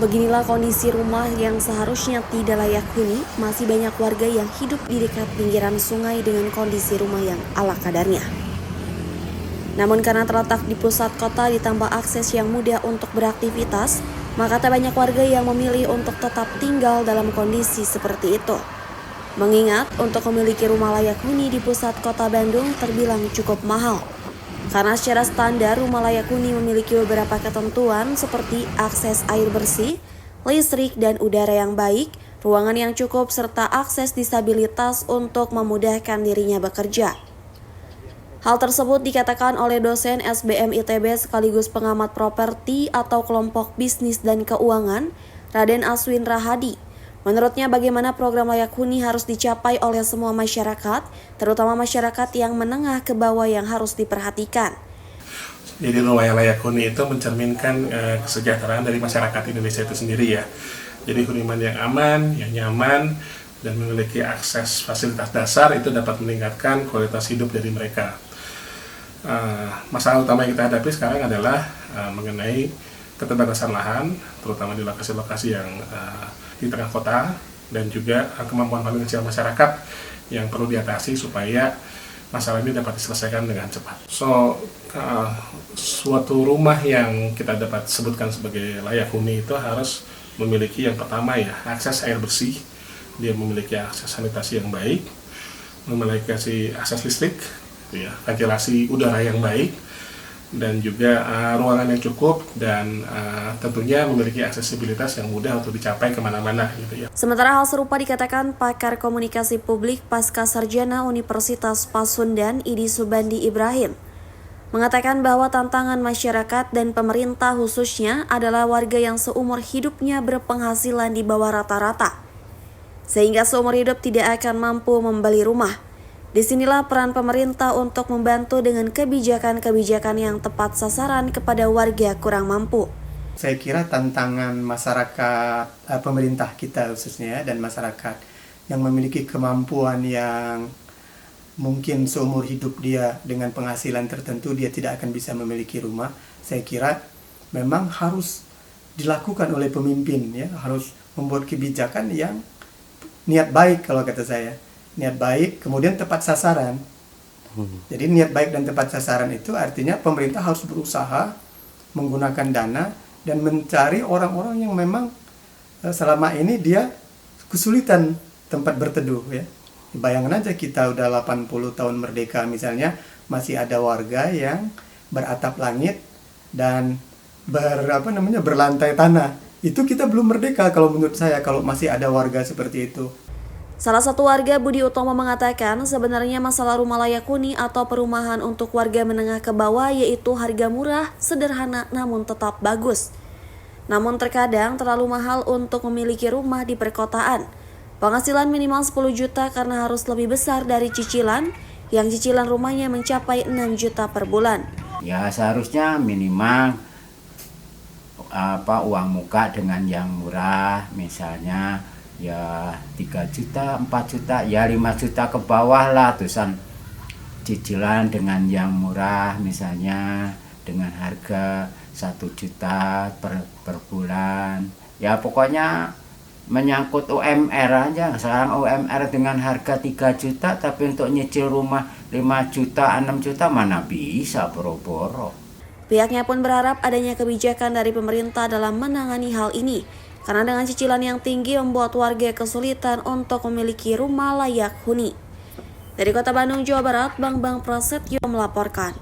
Beginilah kondisi rumah yang seharusnya tidak layak huni, masih banyak warga yang hidup di dekat pinggiran sungai dengan kondisi rumah yang ala kadarnya. Namun karena terletak di pusat kota ditambah akses yang mudah untuk beraktivitas, maka tak banyak warga yang memilih untuk tetap tinggal dalam kondisi seperti itu. Mengingat untuk memiliki rumah layak huni di pusat kota Bandung terbilang cukup mahal. Karena secara standar rumah layak huni memiliki beberapa ketentuan seperti akses air bersih, listrik dan udara yang baik, ruangan yang cukup serta akses disabilitas untuk memudahkan dirinya bekerja. Hal tersebut dikatakan oleh dosen SBM ITB sekaligus pengamat properti atau kelompok bisnis dan keuangan, Raden Aswin Rahadi. Menurutnya bagaimana program layak huni harus dicapai oleh semua masyarakat, terutama masyarakat yang menengah ke bawah yang harus diperhatikan. Jadi rumah yang layak huni itu mencerminkan kesejahteraan dari masyarakat Indonesia itu sendiri ya. Jadi hunian yang aman, yang nyaman, dan memiliki akses fasilitas dasar itu dapat meningkatkan kualitas hidup dari mereka. Masalah utama yang kita hadapi sekarang adalah mengenai keterbatasan lahan, terutama di lokasi-lokasi yang di tengah kota, dan juga kemampuan finansial masyarakat yang perlu diatasi supaya masalah ini dapat diselesaikan dengan cepat. Suatu rumah yang kita dapat sebutkan sebagai layak huni itu harus memiliki yang pertama ya, akses air bersih, dia memiliki akses sanitasi yang baik, memiliki akses listrik, ya, ventilasi udara yang baik, dan juga ruangan yang cukup, dan tentunya memiliki aksesibilitas yang mudah untuk dicapai kemana-mana gitu ya. Sementara hal serupa dikatakan pakar komunikasi publik pasca sarjana Universitas Pasundan Idi Subandi Ibrahim. Mengatakan bahwa tantangan masyarakat dan pemerintah khususnya adalah warga yang seumur hidupnya berpenghasilan di bawah rata-rata, sehingga seumur hidup tidak akan mampu membeli rumah. Disinilah peran pemerintah untuk membantu dengan kebijakan-kebijakan yang tepat sasaran kepada warga kurang mampu. Saya kira tantangan masyarakat, pemerintah kita khususnya dan masyarakat yang memiliki kemampuan yang mungkin seumur hidup dia dengan penghasilan tertentu dia tidak akan bisa memiliki rumah. Saya kira memang harus dilakukan oleh pemimpin ya, harus membuat kebijakan yang niat baik kalau kata saya. Niat baik, kemudian tepat sasaran. Jadi niat baik dan tepat sasaran itu artinya pemerintah harus berusaha menggunakan dana dan mencari orang-orang yang memang selama ini dia kesulitan tempat berteduh ya. Bayangkan aja kita udah 80 tahun merdeka misalnya, masih ada warga yang beratap langit dan berlantai tanah. Itu kita belum merdeka kalau menurut saya, kalau masih ada warga seperti itu. Salah satu warga, Budi Utomo, mengatakan sebenarnya masalah rumah layak huni atau perumahan untuk warga menengah ke bawah yaitu harga murah, sederhana namun tetap bagus. Namun terkadang terlalu mahal untuk memiliki rumah di perkotaan. Penghasilan minimal 10 juta karena harus lebih besar dari cicilan, yang cicilan rumahnya mencapai 6 juta per bulan. Ya seharusnya minimal uang muka dengan yang murah, misalnya ya 3 juta, 4 juta, ya 5 juta ke bawah lah, terusan cicilan dengan yang murah misalnya dengan harga 1 juta per bulan. Ya pokoknya menyangkut UMR aja. Sekarang UMR dengan harga 3 juta tapi untuk nyicil rumah 5 juta, 6 juta mana bisa boro-boro. Pihaknya pun berharap adanya kebijakan dari pemerintah dalam menangani hal ini. Karena dengan cicilan yang tinggi membuat warga kesulitan untuk memiliki rumah layak huni. Dari Kota Bandung, Jawa Barat, Bambang Prasetyo melaporkan.